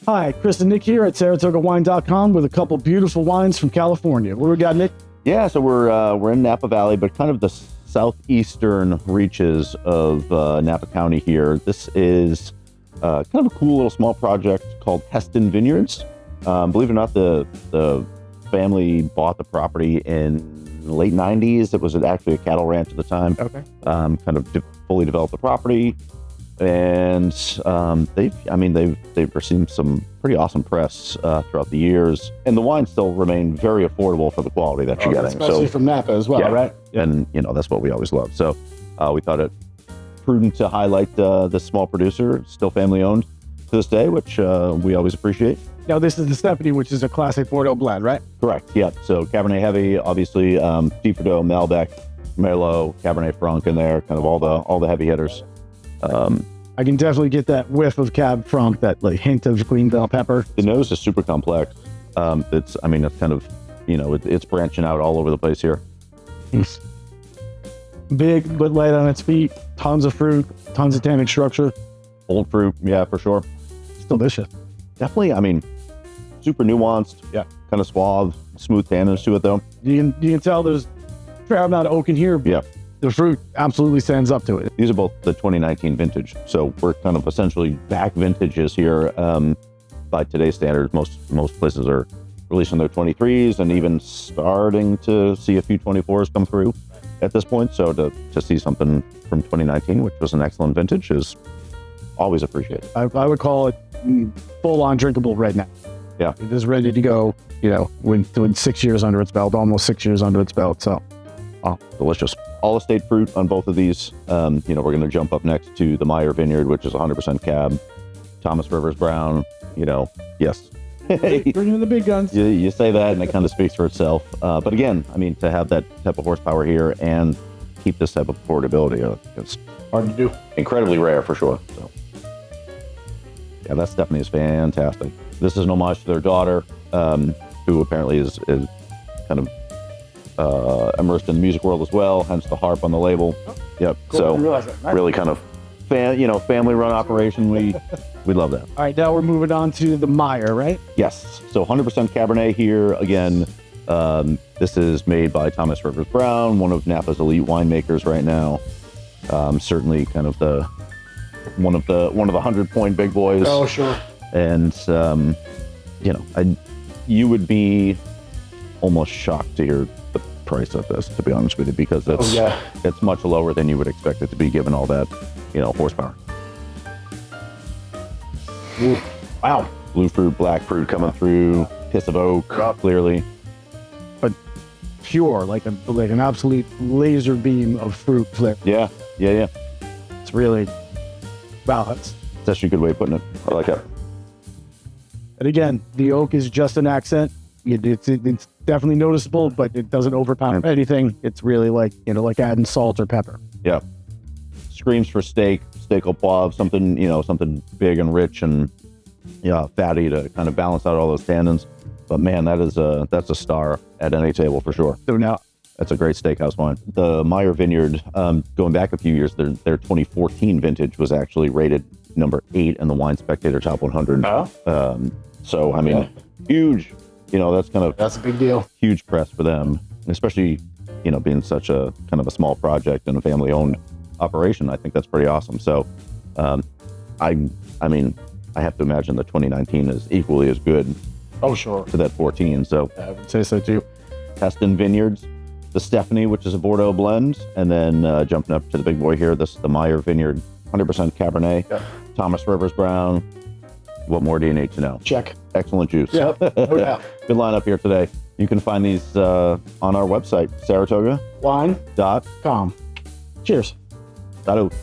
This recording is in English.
Hi, Chris and Nick here at SaratogaWine.com with a couple beautiful wines from California. What do we got, Nick? Yeah, so we're in Napa Valley, but kind of the southeastern reaches of Napa County here. This is kind of a cool little small project called Hestan Vineyards. Believe it or not, the family bought the property in the late 90s. It was actually a cattle ranch at the time. Okay. Kind of fully developed the property. And they've received some pretty awesome press throughout the years, and the wines still remain very affordable for the quality that you're getting. Especially from Napa as well, yeah, right? And that's what we always love. So we thought it prudent to highlight this small producer, still family owned to this day, which we always appreciate. Now, this is the Stephanie, which is a classic Bordeaux blend, right? Correct. Yeah. So Cabernet heavy, obviously, Bordeaux, Malbec, Merlot, Cabernet Franc in there, kind of all the heavy hitters. I can definitely get that whiff of Cab Franc, that like hint of green bell pepper. The nose is super complex. It's kind of, it's branching out all over the place here. Big but light on its feet, tons of fruit, tons of tannic structure. Old fruit, yeah, for sure. It's delicious. Definitely, super nuanced. Yeah. Kind of suave, smooth tannins to it though. You can tell there's a fair amount of oak in here. Yeah. The fruit absolutely stands up to it. These are both the 2019 vintage. So we're kind of essentially back vintages here. By today's standards, most places are releasing their 23s and even starting to see a few 24s come through at this point. So to see something from 2019, which was an excellent vintage, is always appreciated. I would call it full on drinkable right now. Yeah. It is ready to go, with 6 years under its belt, almost 6 years under its belt. So, delicious. All estate fruit on both of these. We're going to jump up next to the Meyer Vineyard, which is 100% Cab. Thomas Rivers Brown, yes. Bring in the big guns. You say that and it kind of speaks for itself. But again, to have that type of horsepower here and keep this type of affordability, it's Hard to do. incredibly rare for sure. So, yeah, that Stephanie is fantastic. This is an homage to their daughter, who apparently is kind of immersed in the music world as well, hence the harp on the label. Yep. Cool. So Nice. really kind of family run operation. We love that. All right, now we're moving on to the Meyer, right? Yes. So 100% Cabernet here again. This is made by Thomas Rivers Brown, one of Napa's elite winemakers right now. Certainly kind of one of the 100-point big boys. Oh, sure. And you would be almost shocked to hear the price of this, to be honest with you, because it's much lower than you would expect it to be, given all that horsepower. Ooh, wow. Blue fruit, black fruit coming through, hiss of oak, clearly. But pure, like an absolute laser beam of fruit flavor. Yeah. It's really, wow. That's actually a good way of putting it. I like that. And again, the oak is just an accent. It's definitely noticeable, but it doesn't overpower anything. It's really like adding salt or pepper. Yeah. Screams for steak au poivre, something big and rich and fatty to kind of balance out all those tannins. But man, that's a star at any table for sure. So now, that's a great steakhouse wine. The Meyer Vineyard, going back a few years, their 2014 vintage was actually rated number 8 in the Wine Spectator Top 100. Oh. Huge. That's a big deal. Huge press for them, especially being such a kind of a small project and a family-owned operation. I think that's pretty awesome. So, I have to imagine the 2019 is equally as good. Oh, sure. To that 14. So I would say so too. Hestan Vineyards, the Stephanie, which is a Bordeaux blend, and then jumping up to the big boy here, this is the Meyer Vineyard, 100% Cabernet. Yeah. Thomas Rivers Brown. What more do you need to know? Check. Excellent juice. Yeah, no doubt. Good lineup here today. You can find these on our website, Saratoga. Wine.com. Cheers. Salud.